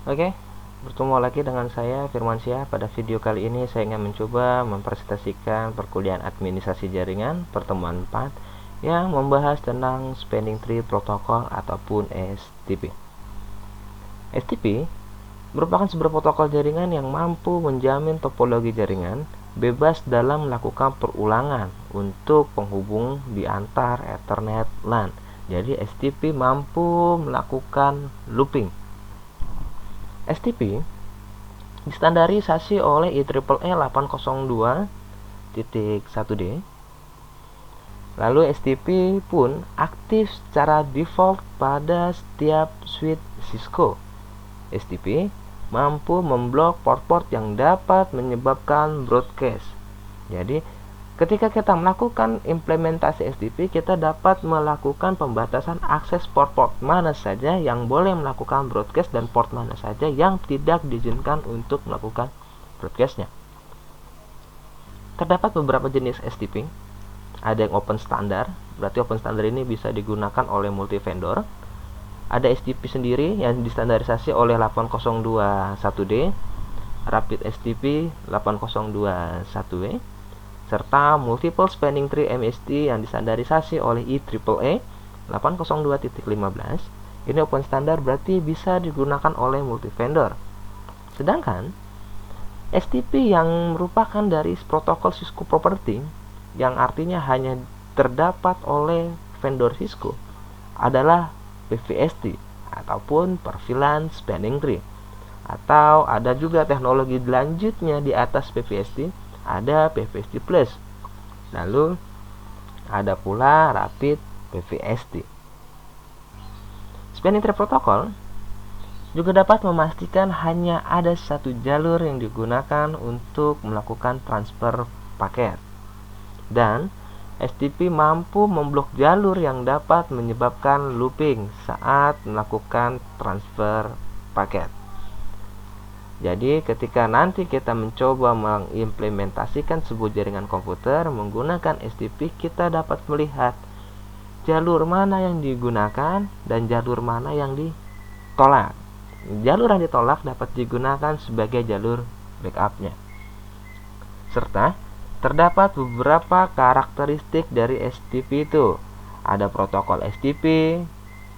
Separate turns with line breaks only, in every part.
Oke, bertemu lagi dengan saya Firmansyah. Pada video kali ini saya ingin mencoba mempresentasikan perkuliahan administrasi jaringan pertemuan 4 yang membahas tentang Spanning Tree Protocol ataupun STP. STP merupakan sebuah protokol jaringan yang mampu menjamin topologi jaringan bebas dalam melakukan perulangan untuk penghubung di antar Ethernet LAN. Jadi STP mampu melakukan looping. STP distandarisasi oleh IEEE 802.1d. Lalu STP pun aktif secara default pada setiap switch Cisco. STP mampu memblok port-port yang dapat menyebabkan broadcast. Jadi, ketika kita melakukan implementasi STP, kita dapat melakukan pembatasan akses port-port mana saja yang boleh melakukan broadcast dan port mana saja yang tidak diizinkan untuk melakukan broadcastnya. Terdapat beberapa jenis STP. Ada yang open standard, berarti open standard ini bisa digunakan oleh multi vendor. Ada STP sendiri yang distandarisasi oleh 8021D, Rapid STP 8021W, serta Multiple Spanning Tree MST yang distandarisasi oleh IEEE 802.15. Ini open standard berarti bisa digunakan oleh multi vendor. Sedangkan STP yang merupakan dari protokol Cisco Property, yang artinya hanya terdapat oleh vendor Cisco, adalah PVST ataupun Perfilan Spanning Tree. Atau ada juga teknologi selanjutnya di atas PVST, ada PVST Plus. Lalu ada pula Rapid PVST. Spanning Tree Protocol juga dapat memastikan hanya ada satu jalur yang digunakan untuk melakukan transfer paket. Dan STP mampu memblok jalur yang dapat menyebabkan looping saat melakukan transfer paket. Jadi ketika nanti kita mencoba mengimplementasikan sebuah jaringan komputer menggunakan STP, kita dapat melihat jalur mana yang digunakan dan jalur mana yang ditolak. Jalur yang ditolak dapat digunakan sebagai jalur backupnya. Serta terdapat beberapa karakteristik dari STP itu. Ada protokol STP,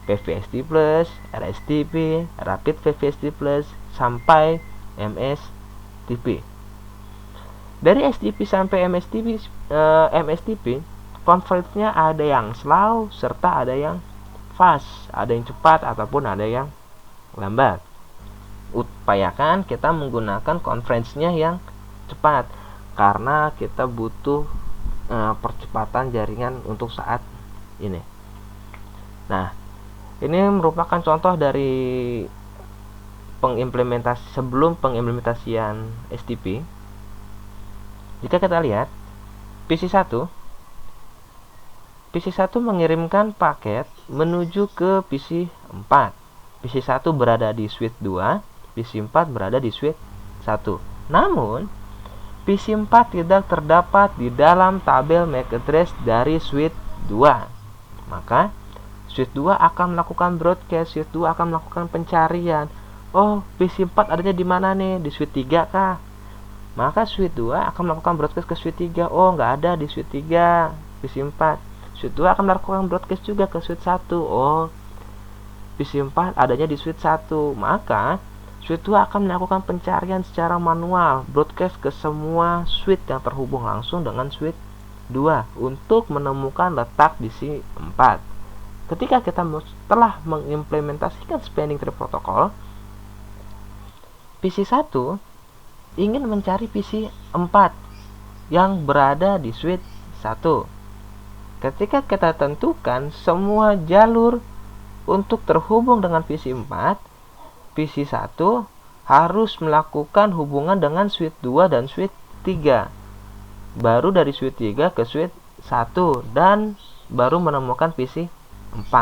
PVST Plus, RSTP, Rapid PVST Plus, sampai MSTP. Dari STP sampai MSTP, converge-nya ada yang slow serta ada yang fast, ada yang cepat ataupun ada yang lambat. Upayakan kita menggunakan converge-nya yang cepat karena kita butuh percepatan jaringan untuk saat ini. Nah, ini merupakan contoh dari sebelum pengimplementasian STP. Jika kita lihat PC1 mengirimkan paket menuju ke PC4. PC1 berada di switch 2, PC4 berada di switch 1. Namun PC4 tidak terdapat di dalam tabel MAC address dari switch 2. Maka switch 2 akan melakukan broadcast, switch 2 akan melakukan pencarian. Oh, PC4 adanya di mana nih? Di switch 3 kah? Maka switch 2 akan melakukan broadcast ke switch 3. Oh, nggak ada di switch 3, PC4. Switch 2 akan melakukan broadcast juga ke switch 1. Oh, PC4 adanya di switch 1. Maka switch 2 akan melakukan pencarian secara manual, broadcast ke semua switch yang terhubung langsung dengan switch 2 untuk menemukan letak DC 4. Ketika kita telah mengimplementasikan Spanning Tree Protocol, PC1 ingin mencari PC4 yang berada di switch 1. Ketika kita tentukan semua jalur untuk terhubung dengan PC4, PC1 harus melakukan hubungan dengan switch 2 dan switch 3. Baru dari switch 3 ke switch 1 dan baru menemukan PC4.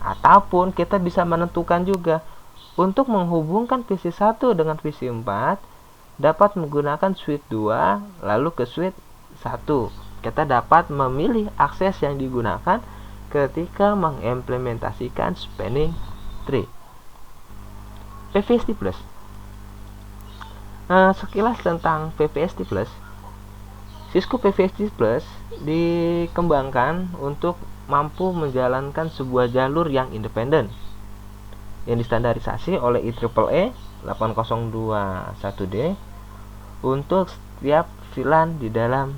Ataupun kita bisa menentukan juga untuk menghubungkan PC1 dengan PC4 dapat menggunakan switch 2 lalu ke switch 1. Kita dapat memilih akses yang digunakan ketika mengimplementasikan Spanning Tree. PVST Plus. Sekilas tentang PVST Plus. Cisco PVST Plus dikembangkan untuk mampu menjalankan sebuah jalur yang independen yang distandarisasi oleh IEEE 8021D untuk setiap VLAN di dalam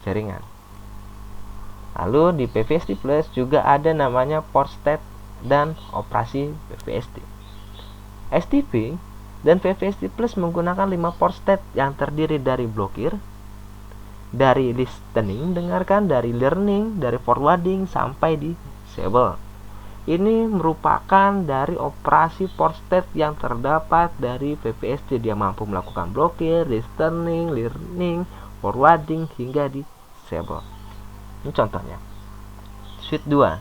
jaringan. Lalu di PVST Plus juga ada namanya port state dan operasi PVST. STP dan PVST Plus menggunakan 5 port state yang terdiri dari blokir, dari listening, dengarkan, dari learning, dari forwarding, sampai disable. Ini merupakan dari operasi port state yang terdapat dari PVST. Dia mampu melakukan blokir, listening, learning, forwarding, hingga disable. Ini contohnya. Switch 2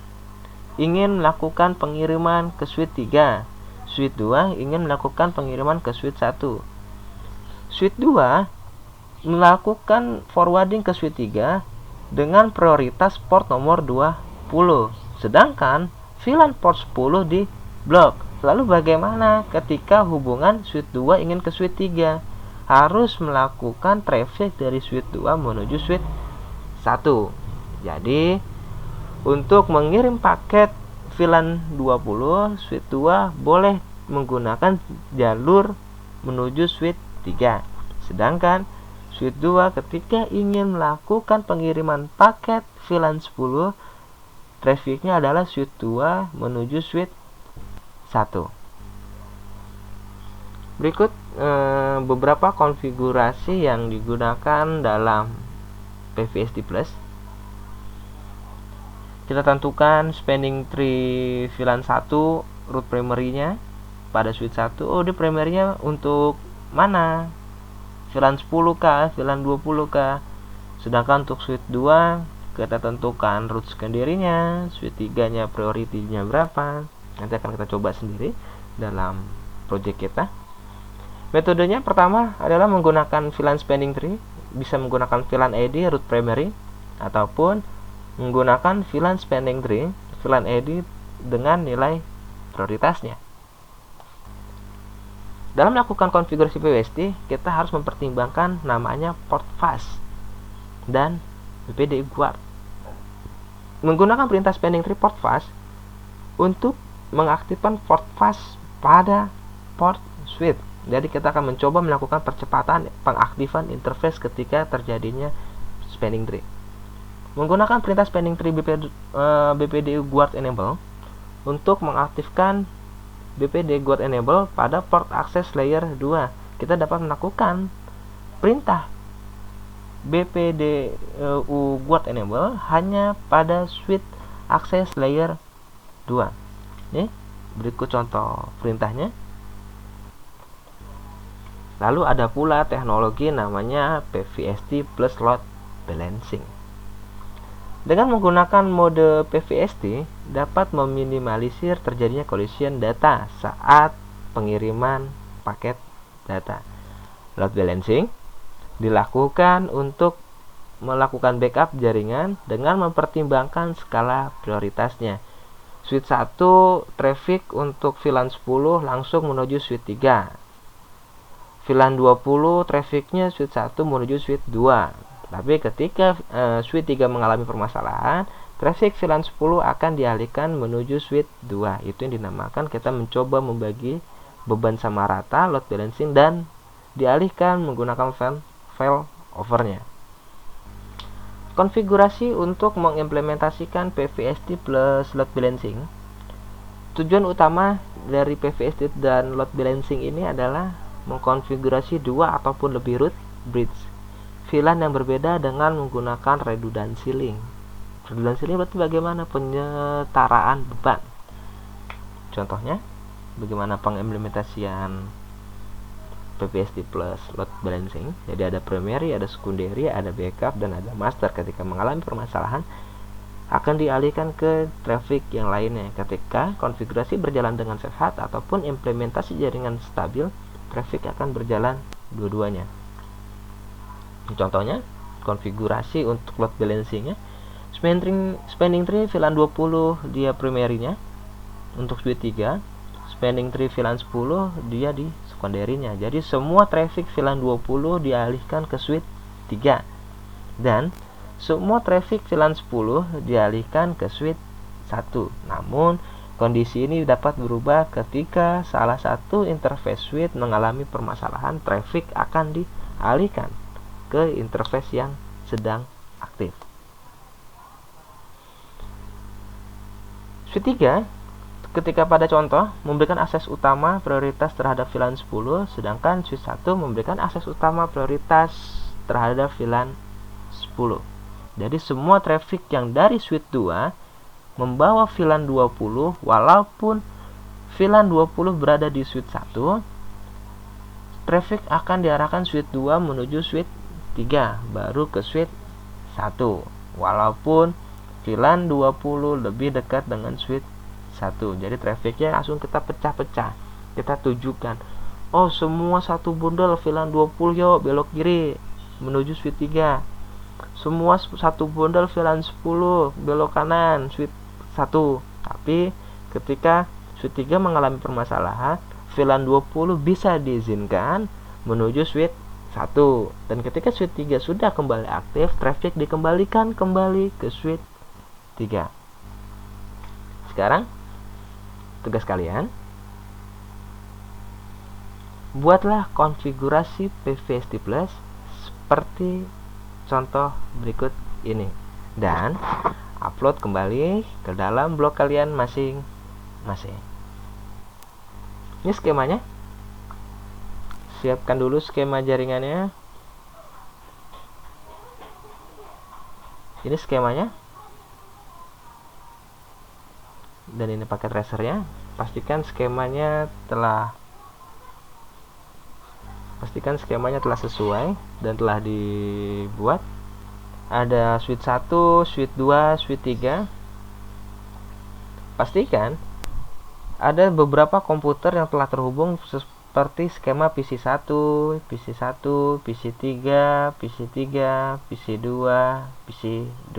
ingin melakukan pengiriman ke switch 3. Switch 2 ingin melakukan pengiriman ke switch 1. Switch 2 melakukan forwarding ke switch 3 dengan prioritas port nomor 20. Sedangkan VLAN port 10 di blok. Lalu bagaimana ketika hubungan switch 2 ingin ke switch 3? Harus melakukan traffic dari switch 2 menuju switch 1. Jadi untuk mengirim paket VLAN 20, switch 2 boleh menggunakan jalur menuju switch 3. Sedangkan switch 2 ketika ingin melakukan pengiriman paket VLAN 10, trafficnya adalah switch 2 menuju switch 1. Berikut beberapa konfigurasi yang digunakan dalam PVST Plus. Kita tentukan spanning tree VLAN 1 root primary-nya pada switch 1. Oh, di primary-nya untuk mana? VLAN 10kah, VLAN 20kah? Sedangkan untuk switch 2 kita tentukan root secondary-nya, switch 3-nya priority-nya berapa. Nanti akan kita coba sendiri dalam project kita. Metodenya pertama adalah menggunakan VLAN spanning tree, bisa menggunakan VLAN ID root primary ataupun menggunakan VLAN spanning tree, VLAN ID dengan nilai prioritasnya. Dalam melakukan konfigurasi PVST, kita harus mempertimbangkan namanya port fast dan BPD guard. Menggunakan perintah spanning tree port fast untuk mengaktifkan port fast pada port switch. Jadi kita akan mencoba melakukan percepatan pengaktifan interface ketika terjadinya spanning tree. Menggunakan perintah spanning tree BPD guard enable untuk mengaktifkan BPD guard enable pada port access layer 2. Kita dapat melakukan perintah BPD guard enable hanya pada switch access layer 2. Ini berikut contoh perintahnya. Lalu ada pula teknologi namanya PVST plus load balancing. Dengan menggunakan mode PVST dapat meminimalisir terjadinya collision data saat pengiriman paket data. Load balancing dilakukan untuk melakukan backup jaringan dengan mempertimbangkan skala prioritasnya. Switch 1 traffic untuk VLAN 10 langsung menuju switch 3. VLAN 20 trafficnya switch 1 menuju switch 2. Tapi ketika switch 3 mengalami permasalahan, traffic VLAN 10 akan dialihkan menuju switch 2. Itu yang dinamakan kita mencoba membagi beban sama rata, load balancing, dan dialihkan menggunakan failover-nya. Konfigurasi untuk mengimplementasikan PVST plus load balancing. Tujuan utama dari PVST dan load balancing ini adalah mengkonfigurasi 2 ataupun lebih root bridge VLAN yang berbeda dengan menggunakan redundancy link. Redundancy link berarti bagaimana penyetaraan beban. Contohnya, bagaimana pengimplementasian PVST plus load balancing. Jadi ada primary, ada secondary, ada backup, dan ada master. Ketika mengalami permasalahan, akan dialihkan ke traffic yang lainnya. Ketika konfigurasi berjalan dengan sehat ataupun implementasi jaringan stabil, traffic akan berjalan dua-duanya. Contohnya, konfigurasi untuk load balancingnya, spanning tree VLAN 20 dia primary-nya untuk switch 3, spanning tree VLAN 10 dia di secondary-nya. Jadi semua traffic VLAN 20 dialihkan ke switch 3 dan semua traffic VLAN 10 dialihkan ke switch 1. Namun kondisi ini dapat berubah ketika salah satu interface switch mengalami permasalahan, traffic akan dialihkan ke interface yang sedang aktif. Switch 3 ketika pada contoh memberikan akses utama prioritas terhadap VLAN 10, sedangkan switch 1 memberikan akses utama prioritas terhadap VLAN 10. Jadi semua traffic yang dari switch 2 membawa VLAN 20 walaupun VLAN 20 berada di switch 1, traffic akan diarahkan switch 2 menuju switch 3 baru ke switch 1 walaupun VLAN 20 lebih dekat dengan switch 1. Jadi trafficnya langsung kita pecah-pecah. Kita tujukan, oh semua satu bundle VLAN 20 yuk belok kiri menuju switch 3. Semua satu bundle VLAN 10 belok kanan switch 1. Tapi ketika switch 3 mengalami permasalahan, VLAN 20 bisa diizinkan menuju switch 1. Dan ketika switch 3 sudah kembali aktif, traffic dikembalikan kembali ke switch 3. Sekarang tugas kalian, buatlah konfigurasi PVST Plus seperti contoh berikut ini dan upload kembali ke dalam blog kalian masing-masing. Ini skemanya. Siapkan dulu skema jaringannya. Ini skemanya. Dan ini paket tracernya. Pastikan skemanya telah sesuai dan telah dibuat. Ada switch 1, switch 2, switch 3. Pastikan ada beberapa komputer yang telah terhubung seperti skema PC1, PC1, PC3, PC3, PC2, PC2,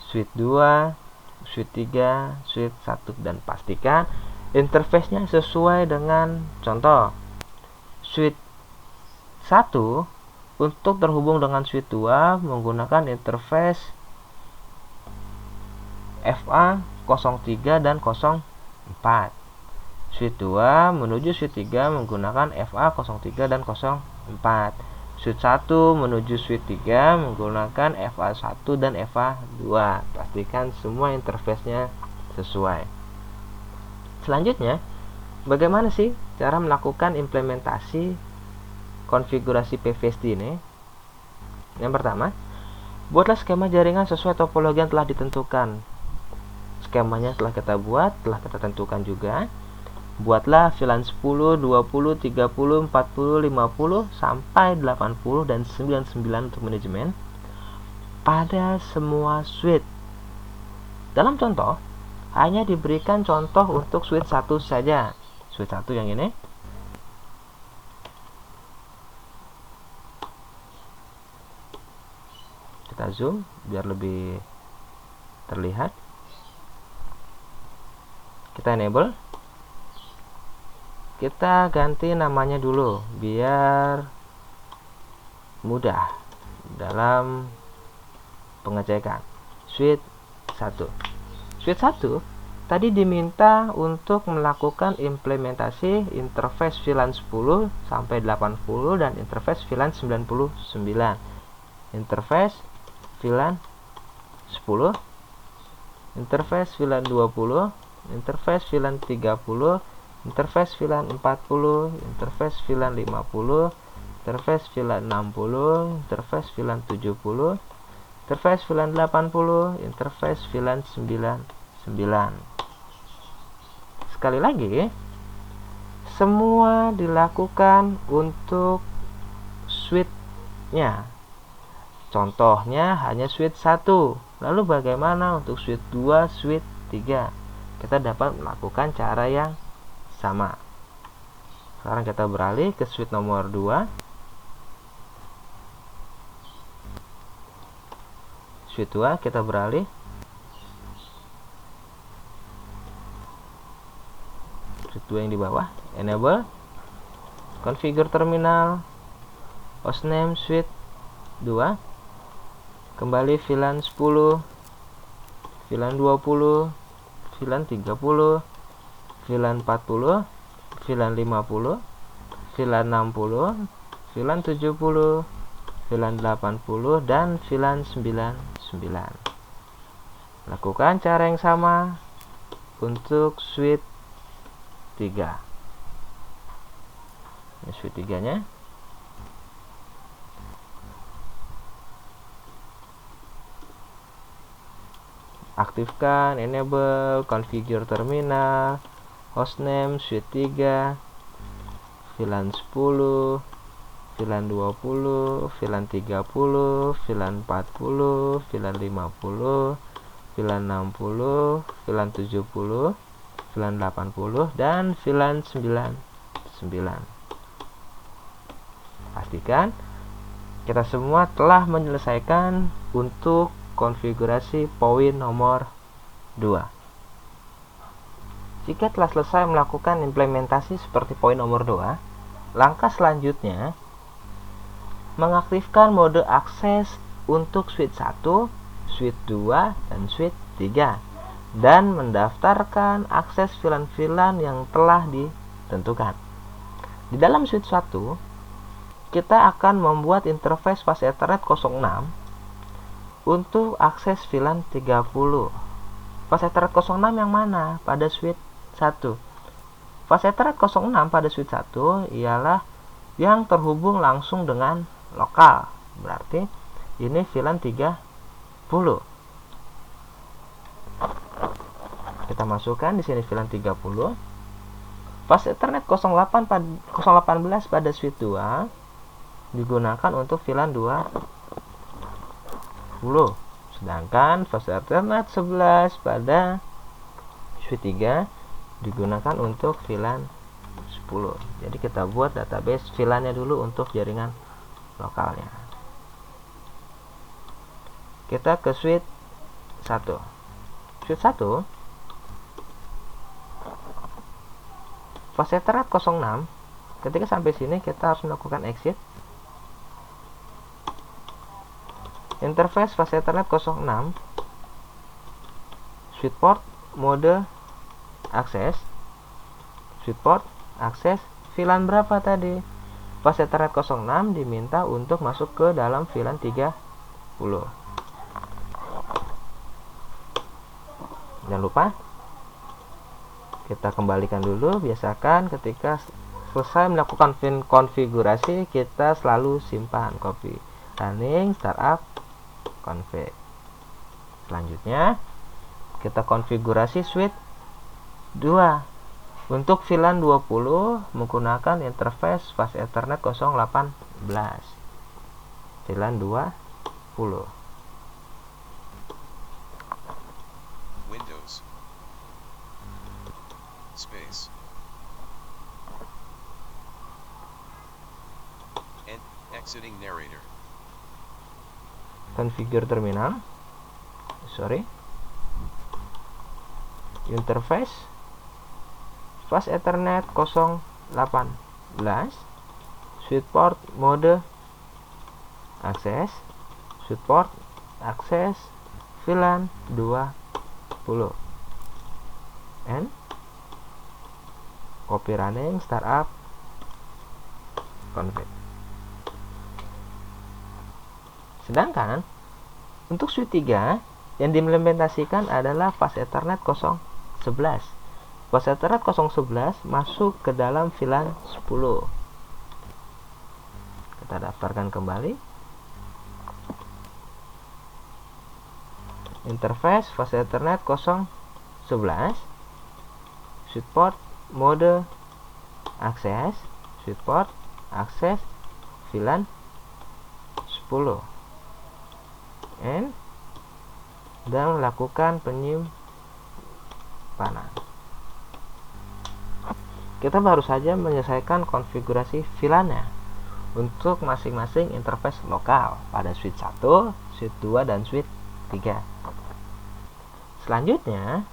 switch 2, switch 3, switch 1, dan pastikan interface-nya sesuai dengan contoh. Switch 1 untuk terhubung dengan switch 2 menggunakan interface FA03 dan 04. Switch 2 menuju switch 3 menggunakan FA03 dan 04. Switch 1 menuju switch 3 menggunakan FA1 dan FA2. Pastikan semua interface-nya sesuai. Selanjutnya, bagaimana sih cara melakukan implementasi konfigurasi PVST ini? Yang pertama, buatlah skema jaringan sesuai topologi yang telah ditentukan. Skemanya telah kita buat, telah kita tentukan juga. Buatlah VLAN 10, 20, 30, 40, 50, sampai 80 dan 99 untuk manajemen pada semua switch. Dalam contoh, hanya diberikan contoh untuk switch 1 saja. Switch 1 yang ini. Kita zoom biar lebih terlihat. Kita enable. Kita ganti namanya dulu biar mudah dalam pengecekan. Switch 1. Switch 1 tadi diminta untuk melakukan implementasi interface VLAN 10 sampai 80 dan interface VLAN 99. Interface VLAN 10, interface VLAN 20, interface VLAN 30, interface VLAN 40, interface VLAN 50, interface VLAN 60, interface VLAN 70, interface VLAN 80, interface VLAN 99. Sekali lagi, semua dilakukan untuk switch-nya. Contohnya hanya switch 1. Lalu bagaimana untuk switch 2, switch 3? Kita dapat melakukan cara yang sama. Sekarang kita beralih ke switch nomor 2. Switch 2 kita beralih. Switch 2 yang di bawah, enable, configure terminal, hostname switch 2, kembali VLAN 10, VLAN 20, VLAN 30, VLAN 40, VLAN 50, VLAN 60, VLAN 70, VLAN 80, dan VLAN 99. Lakukan cara yang sama untuk switch 3. Ini switch 3 nya. Aktifkan, enable, configure terminal, hostname switch 3, VLAN 10, VLAN 20, VLAN 30, VLAN 40, VLAN 50, VLAN 60, VLAN 70, VLAN 80, dan VLAN 99. Pastikan kita semua telah menyelesaikan untuk konfigurasi poin nomor 2. Jika telah selesai melakukan implementasi seperti poin nomor 2, langkah selanjutnya mengaktifkan mode akses untuk switch 1, switch 2, dan switch 3, dan mendaftarkan akses VLAN-VLAN yang telah ditentukan. Di dalam switch 1, kita akan membuat interface fast Ethernet 06 untuk akses VLAN 30. Fast Ethernet 06 yang mana pada switch 1? Fast Ethernet 06 pada switch 1 ialah yang terhubung langsung dengan lokal. Berarti ini VLAN 30. Kita masukkan di sini VLAN 30. Fast Ethernet 018 pada switch 2 digunakan untuk VLAN 20. Sedangkan fast Ethernet 11 pada switch 3 digunakan untuk VLAN 10. Jadi kita buat database VLAN-nya dulu untuk jaringan lokalnya. Kita ke switch 1. Switch 1 fast Ethernet 06. Ketika sampai sini kita harus melakukan exit. Interface fast Ethernet 06, switch port mode akses, switch port akses VLAN berapa tadi? Fast Ethernet 06 diminta untuk masuk ke dalam VLAN 30. Jangan lupa kita kembalikan dulu. Biasakan ketika selesai melakukan konfigurasi kita selalu simpan copy running startup config. Selanjutnya kita konfigurasi switch 2 untuk VLAN 20 menggunakan interface fast Ethernet 018 VLAN 20.
Windows space and exiting narrator.
Configure terminal. Interface fast Ethernet 018 switch port mode akses, switch port akses VLAN 20 and copy running startup config. Sedangkan untuk switch 3 yang diimplementasikan adalah fast Ethernet 011. Fast Ethernet 011 masuk ke dalam VLAN 10. Kita daftarkan kembali. Interface fast Ethernet 011, switch port mode akses, switch port akses VLAN 10 dan melakukan penyimpanan. Kita baru saja menyelesaikan konfigurasi VLAN-nya untuk masing-masing interface lokal pada switch 1, switch 2, dan switch 3. Selanjutnya,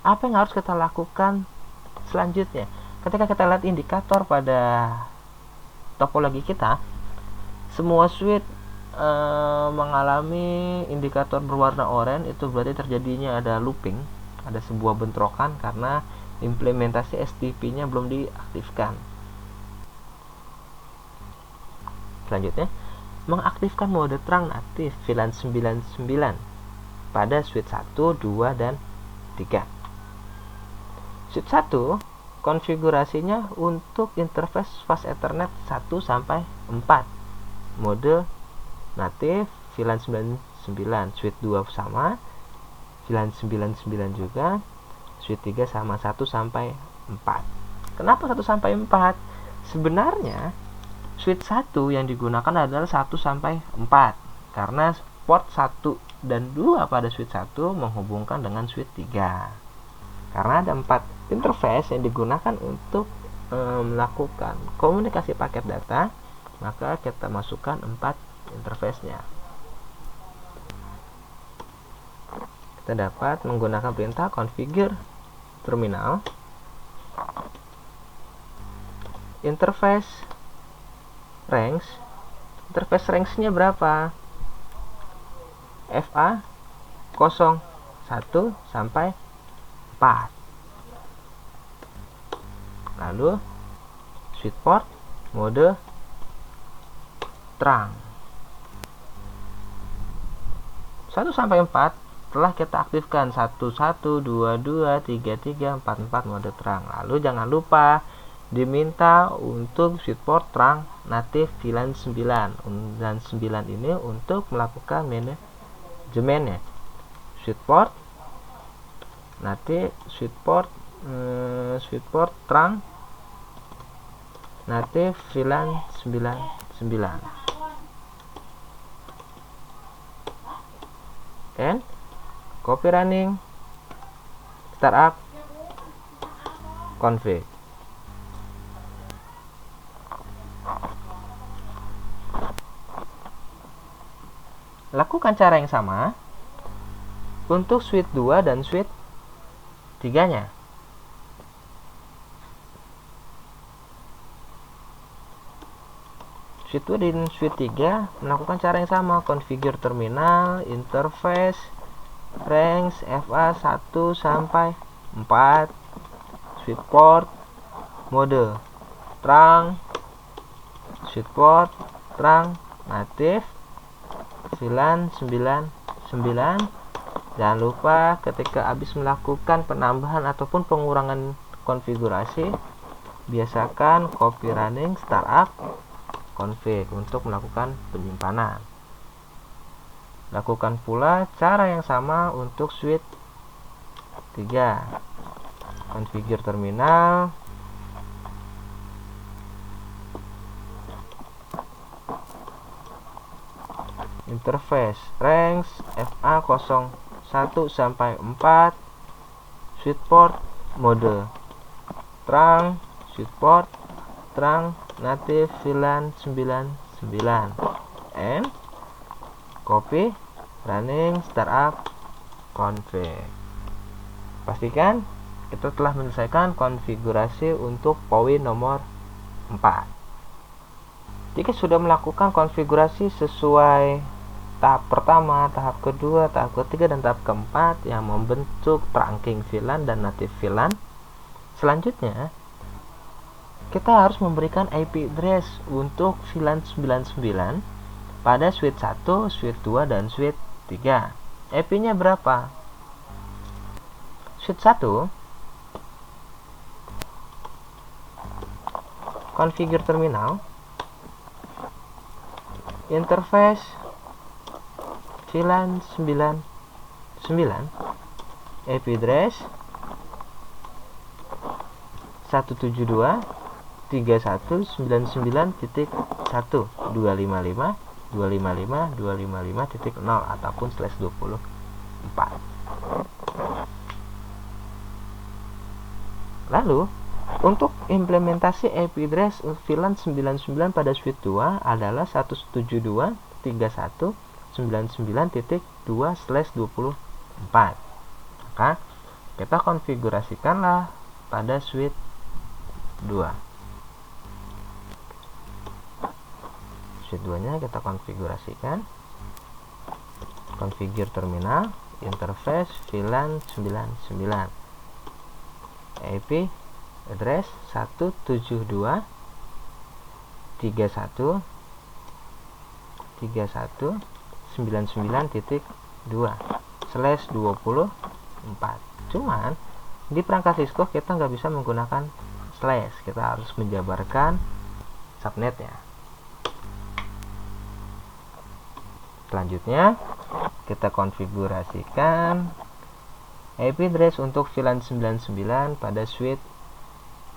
apa yang harus kita lakukan Selanjutnya, ketika kita lihat indikator pada topologi kita, semua switch mengalami indikator berwarna oranye. Itu berarti terjadinya ada looping, ada sebuah bentrokan karena implementasi STP-nya belum diaktifkan. Selanjutnya, mengaktifkan mode terang natif VLAN 99 pada switch 1, 2, dan 3. Switch 1 konfigurasinya untuk interface fast Ethernet 1 sampai 4. Mode natif VLAN 99, switch 2 sama, VLAN 99 juga, switch 3 sama 1 sampai 4. Kenapa 1 sampai 4? Sebenarnya switch 1 yang digunakan adalah 1 sampai 4 karena port 1 dan 2 pada switch 1 menghubungkan dengan switch 3. Karena ada 4 interface yang digunakan untuk melakukan komunikasi paket data, maka kita masukkan 4 interface-nya. Kita dapat menggunakan perintah configure terminal, interface range-nya berapa? FA 01 sampai 4. Lalu switch port mode terang 1 sampai 4 telah kita aktifkan 11, 22, 33, 44 mode terang. Lalu jangan lupa diminta untuk switch port terang natif VLAN 9 dan 9 ini untuk melakukan manajemennya. Switch port natif switch port terang natif VLAN 99 and copy running startup config. Lakukan cara yang sama untuk switch 2 dan switch 3-nya. Switch 2 dan switch 3 melakukan cara yang sama, configure terminal, interface, range FA 1 sampai 4, switch port, mode terang, switch port terang natif VLAN 99. Jangan lupa ketika habis melakukan penambahan ataupun pengurangan konfigurasi, biasakan copy running startup config untuk melakukan penyimpanan. Lakukan pula cara yang sama untuk switch 3. Configure terminal, interface range FA 01 sampai 4, switch port mode terang, switch port terang natif VLAN 99 and copy running startup config. Pastikan kita telah menyelesaikan konfigurasi untuk poin nomor 4. Jika sudah melakukan konfigurasi sesuai tahap pertama, tahap kedua, tahap ketiga, dan tahap keempat yang membentuk trunking VLAN dan native VLAN, selanjutnya kita harus memberikan IP address untuk VLAN 99 pada switch 1, switch 2, dan switch 3. IP-nya berapa? Switch 1 configure terminal, interface VLAN 99, IP address 172.169.1.255.255.255.0 ataupun /24. Lalu untuk implementasi IP address VLAN 99 pada switch 2 adalah 172.169.2/24. Maka kita konfigurasikanlah pada switch 2. Switch 2 nya kita konfigurasikan. Configure terminal, interface VLAN 99, IP address 172.1.99.2/24. Cuman di perangkat Cisco kita nggak bisa menggunakan slash, kita harus menjabarkan subnetnya. Selanjutnya kita konfigurasikan IP address untuk VLAN 99 pada switch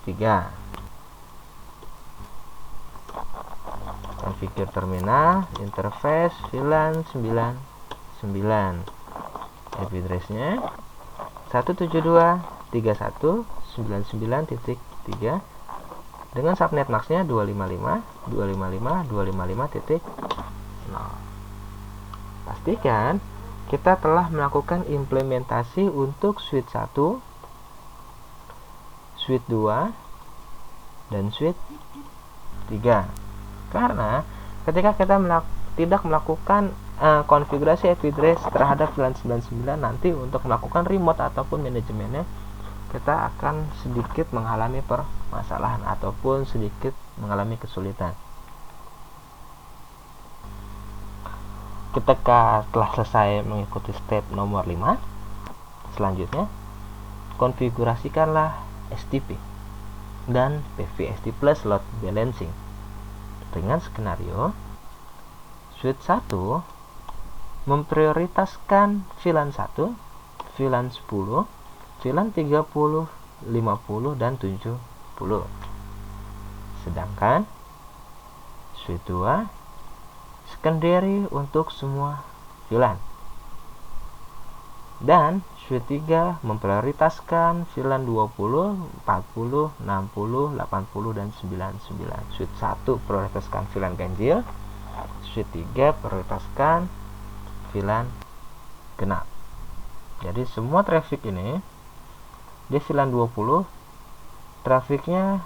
3. Configure terminal, interface VLAN 99, IP address-nya 172.1.99.3 dengan subnet max-nya 255.255.255.0. Pastikan kita telah melakukan implementasi untuk switch 1, switch 2, dan switch 3. Karena ketika kita tidak melakukan konfigurasi IP address terhadap VLAN 99, nanti untuk melakukan remote ataupun manajemennya kita akan sedikit mengalami permasalahan ataupun sedikit mengalami kesulitan. Ketika telah selesai mengikuti step nomor 5, selanjutnya konfigurasikanlah STP dan PVST plus load balancing dengan skenario switch 1 memprioritaskan VLAN 1, VLAN 10, VLAN 30, 50, dan 70. Sedangkan switch 2 secondary untuk semua VLAN. Dan switch 3 memprioritaskan VLAN 20, 40, 60, 80, dan 99. Switch 1 prioritaskan VLAN ganjil, switch 3 prioritaskan VLAN genap. Jadi semua traffic ini di VLAN 20, trafiknya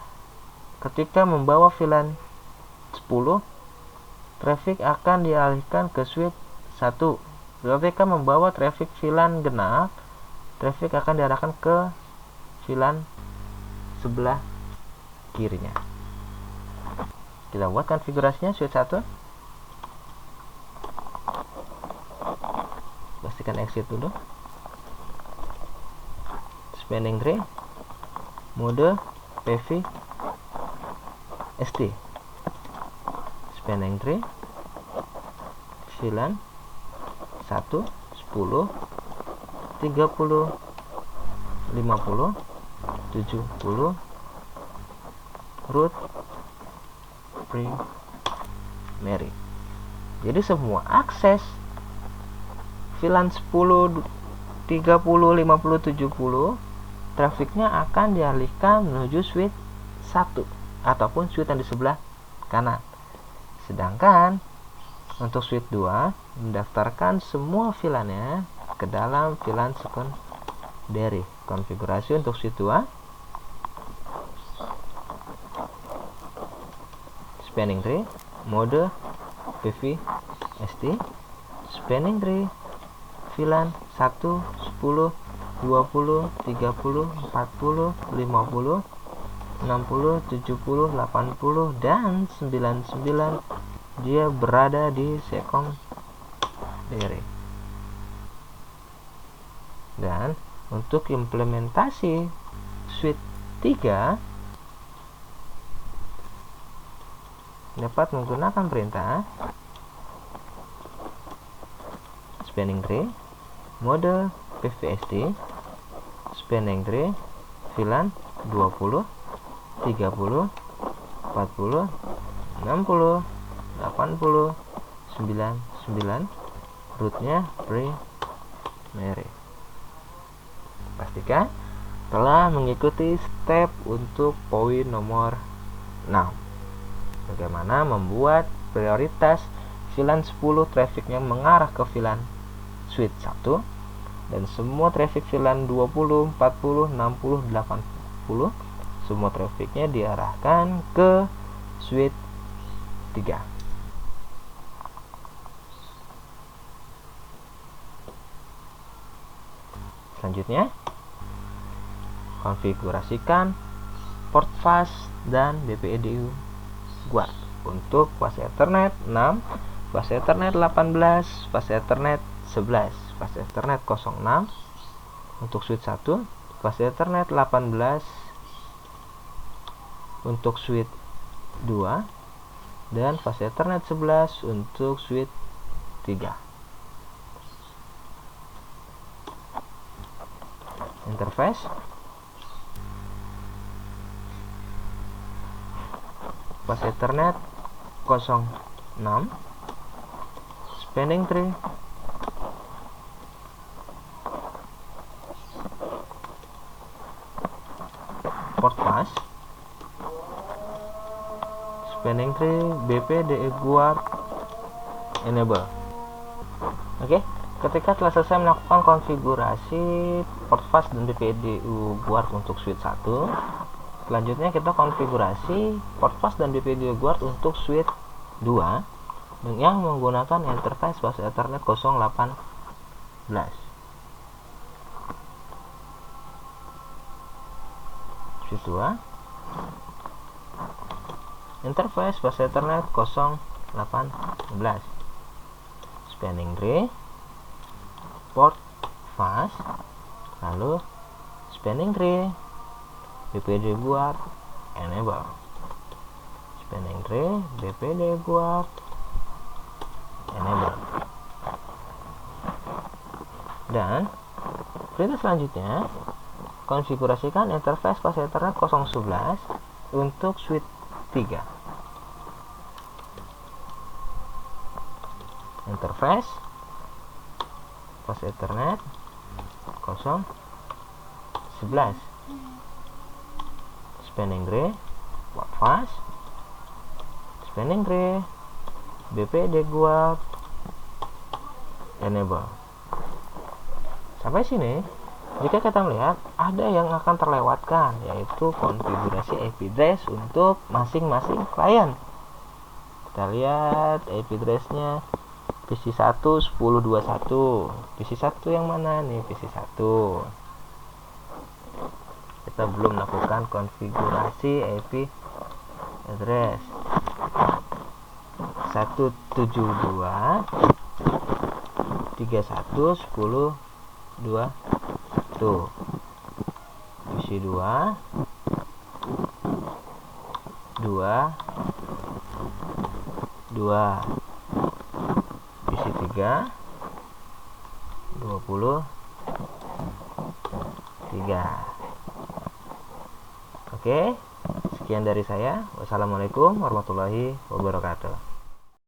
ketika membawa VLAN 10, traffic akan dialihkan ke switch 1. Ketika membawa traffic VLAN genap, traffic akan diarahkan ke VLAN sebelah kirinya. Kita buat konfigurasinya switch 1. Pastikan exit dulu. Spanning tree, mode PV ST. Spanning tree, VLAN 1, 10, 30, 50, 70, root primary. Jadi semua akses VLAN 10, 30, 50, 70 trafiknya akan dialihkan menuju switch 1 ataupun switch yang di sebelah kanan. Sedangkan untuk switch 2 mendaftarkan semua VLAN-nya ke dalam VLAN secondary. Konfigurasi untuk switch 2, spanning tree, mode PVST, spanning tree, VLAN 1, 10, 20, 30, 40, 50, 60, 70, 80, dan 99 dia berada di secondary. Dan untuk implementasi switch 3 dapat menggunakan perintah spanning tree, mode PVST, spanning tree, VLAN 20, 30, 40, 60, 80, 99, rootnya primary. Pastikan telah mengikuti step untuk poin nomor 6. Bagaimana membuat prioritas VLAN 10 trafficnya mengarah ke VLAN switch 1 dan semua traffic VLAN 20, 40, 60, 80 10, semua trafficnya diarahkan ke switch 3. Selanjutnya, konfigurasikan port fast dan BPDU guard untuk fast Ethernet 6, fast Ethernet 18, fast Ethernet 11, fast Ethernet 06 untuk switch 1, fast Ethernet 18 untuk switch 2, dan fast Ethernet 11 untuk switch 3. Interface fast Ethernet 06, spanning tree port fast, spanning tree BPDE guard enable. Oke, ketika telah selesai melakukan konfigurasi port fast dan BPDU guard untuk switch 1, selanjutnya kita konfigurasi port fast dan BPDU guard untuk switch 2 yang menggunakan interface fast Ethernet 018. Switch 2, interface fast Ethernet 018, spanning tree port fast, lalu spanning tree BPD guard enable, spanning tree BPD guard enable. Dan perintah selanjutnya, konfigurasikan interface fast Ethernet 011 untuk switch 3. Interface fast Ethernet 011, spanning tree port fast, spanning tree BPD guard enable. Sampai sini, jika kita melihat ada yang akan terlewatkan, yaitu konfigurasi IP address untuk masing-masing klien. Kita lihat IP address-nya PC1 10.21. PC1 yang mana nih? PC1. Kita belum melakukan konfigurasi IP address 172.31.10.2. Tuh, PC 2 PC 3 23. Oke, sekian dari saya. Wassalamualaikum warahmatullahi wabarakatuh.